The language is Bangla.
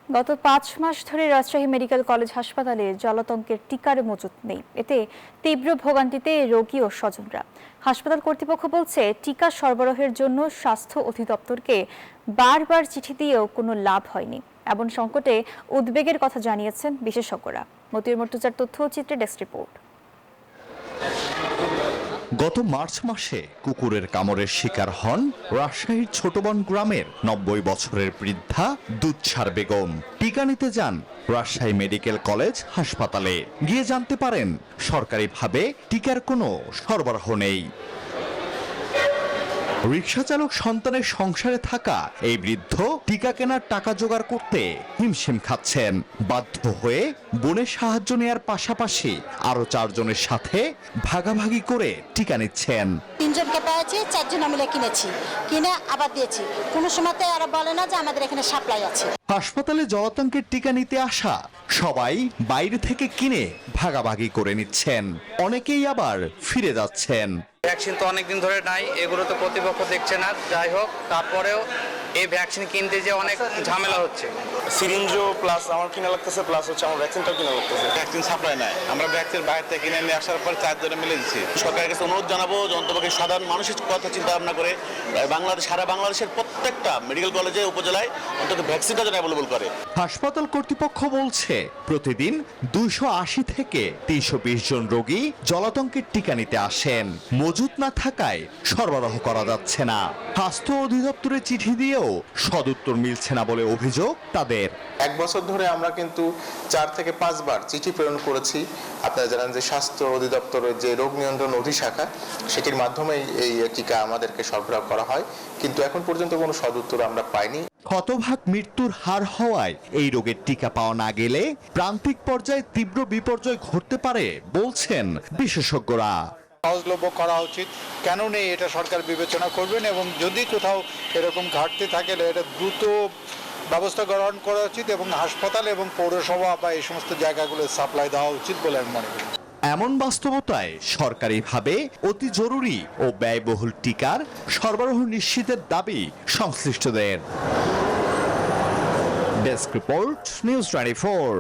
গত ৫ মাস ধরে রাজশাহী মেডিকেল কলেজ হাসপাতালে জলাতঙ্কের টিকার মজুত নেই। এতে তীব্র ভোগান্তিতে রোগী ও স্বজনরা। হাসপাতাল কর্তৃপক্ষ বলছে, টিকা সরবরাহের জন্য স্বাস্থ্য অধিদপ্তরকে বারবার চিঠি দিয়েও কোনো লাভ হয়নি। এমন সংকটে উদ্বেগের কথা জানিয়েছেন বিশেষজ্ঞরা। মতিউর মর্তুজার তথ্যচিত্রে ডেস্ক রিপোর্ট। গত মার্চ মাসে কুকুরের কামড়ের শিকার হন রাজশাহীর ছোটবন গ্রামের ৯০ বছরের বৃদ্ধা দুধছার বেগম। টিকা নিতে যান রাজশাহী মেডিকেল কলেজ হাসপাতালে। গিয়ে জানতে পারেন সরকারিভাবে টিকার কোনো সরবরাহ নেই। রিকশা চালক সন্তানের সংসারে থাকা এই বৃদ্ধ টিকা কেনার টাকা জোগাড় করতে হিমশিম খাচ্ছেন। বাধ্য হয়ে বোনের সাহায্য নেয়ার পাশাপাশি আরো ৪ জনের সাথে ভাগাভাগি করে টিকা নিচ্ছেন। ৩ জনকে পেয়েছি, ৪ জন মিলে কিনেছি, কিনে আবার দিয়েছি। কোনো সময়তে আর বলে না যে আমাদের এখানে সাপ্লাই আছে। হাসপাতালে জলাতঙ্কের টিকা নিতে আসা সবাই বাইরে থেকে কিনে ভাগাভাগি করে নিচ্ছেন। অনেকেই আবার ফিরে যাচ্ছেন। ভ্যাকসিন তো অনেকদিন ধরে নাই, এগুলো তো কর্তৃপক্ষ দেখছে না। যাই হোক, তারপরেও এই ভ্যাকসিন কিনতে যে অনেক ঝামেলা হচ্ছে। সিরিঞ্জও প্লাস আমার কিনা লাগতেছে, প্লাস হচ্ছে আমার ভ্যাকসিনটাও কিনা লাগতেছে। ভ্যাকসিন সাপ্লাই নাই, আমরা ভ্যাকসিন বাইরে থেকে কিনে নিয়ে আসার পর ৪ জনে মিলে দিচ্ছি। সরকারের কাছে অনুরোধ জানাবো যে অন্তপক্ষে সাধারণ মানুষের কথা চিন্তা ভাবনা করে সারা বাংলাদেশের প্রত্যেকটা মেডিকেল কলেজে উপজেলায় অন্তত ভ্যাকসিনটা যেন অ্যাভেলেবল করে। হাসপাতাল কর্তৃপক্ষ বলছে, প্রতিদিন ২৮০ থেকে ৩২০ জন রোগী জলাতঙ্কের টিকা নিতে আসেন। মজুত না থাকায় সরবরাহ করা যাচ্ছে না। স্বাস্থ্য অধিদপ্তরে চিঠি দিয়েও সদুত্তর মিলছে না বলে অভিযোগ তাদের। ১ বছর ধরে আমরা কিন্তু ৪ থেকে ৫ বার চিঠি প্রেরণ করেছি। আপনারা জানেন যে স্বাস্থ্য অধিদপ্তরের যে রোগ নিয়ন্ত্রণ অধিশাখা, সেটির মাধ্যমে এই টিকা আমাদেরকে সরবরাহ করা হয়, কিন্তু এখন পর্যন্ত কোনো সদুত্তর আমরা পাইনি। শতভাগ মৃত্যুর হার হওয়ায় এই রোগের টিকা পাওয়া না গেলে প্রান্তিক পর্যায়ে তীব্র বিপর্যয় ঘটতে পারে বলছেন বিশেষজ্ঞরা। সহজলভ্য করা উচিত, কেন নেই এটা সরকার বিবেচনা করবেন, এবং যদি কোথাও এরকম ঘাটতি থাকে এটা দ্রুত ব্যবস্থা গ্রহণ করা উচিত এবং হাসপাতাল এবং পৌরসভা বা এই সমস্ত জায়গাগুলো সাপ্লাই দেওয়া উচিত বলে আমি মনে করি। এমন বাস্তবতায় সরকারিভাবে অতি জরুরি ও ব্যয়বহুল টিকার সরবরাহ নিশ্চিতের দাবি সংশ্লিষ্টদের। Desk report, news 24।